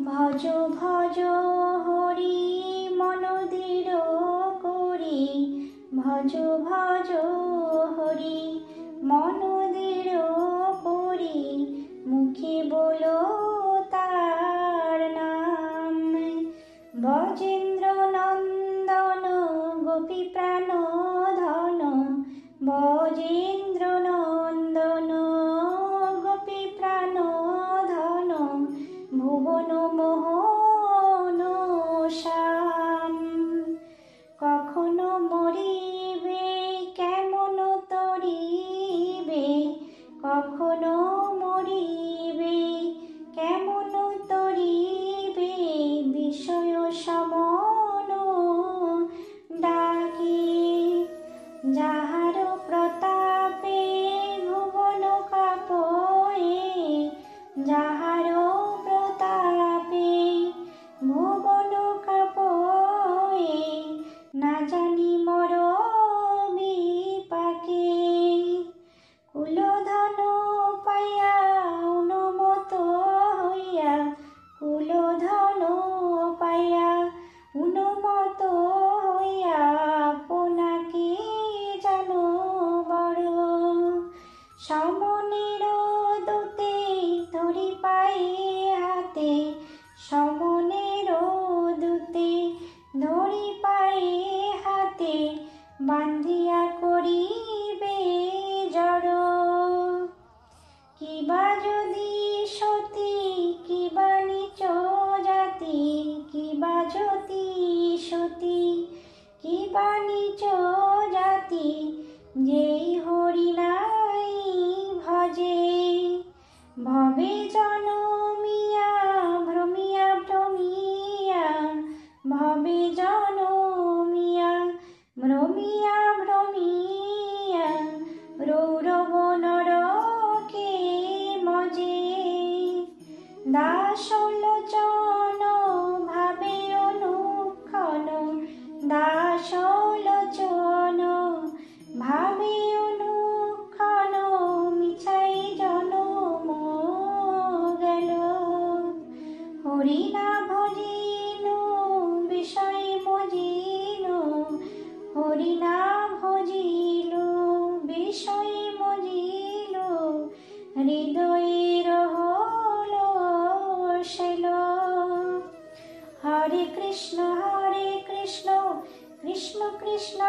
ভজ ভজ হরি মন দৃঢ় করি, ভজ ভজ হরি মন দৃঢ় করি, মুখে বলো তার নাম। ব্রজেন্দ্র নন্দন গোপী প্রাণ ধন, ব্রজেন্দ্র নন্দন গোপী প্রাণ ধন, ভুবন মোহন শ্যাম। কখনো মরিবে কেমন তরিবে, কখনো মরিবে কেমন তরিবে, বিষয় সমন ডাকে। যাহার প্রতাপে ভুবন কাঁপে, যাহার প্রতাপে ভুবন কাঁপে, না জানি মর বিপাকে। কুলধন পাইয়া উন্মত্ত হইয়া, কুলধন পাইয়া উন্মত্ত হইয়া, আপনাকে জানো বড়। সমনের দূতে ধরি পায়ে হাতে, সমনের দূতে ধরি পায়ে হাতে, বান্ধিয়া করিবে জড়। কিবা যদি সতী কিবা নিচ জাতি, কিবা যদি সতী কিবা নিচ জাতি, যেই হরি নাই ভজে। ভবে জনমিয়া ভ্রমিয়া ভ্রমিয়া, ভবে জনমিয়া ভ্রমিয়া ভ্রমিয়া, রৌরব নরকে মজে। দাসলোচন ভাবে অনুক্ষণ, দাসলোচন ভাবে অনুক্ষণ, মিছাই জনম গেল। হরি না ভজিনু বিষয় মজিনু, হরি না ভজিলু বিষয় মজিলু, হৃদয়ের হল শেল। হরে কৃষ্ণ কৃষ্ণ কৃষ্ণ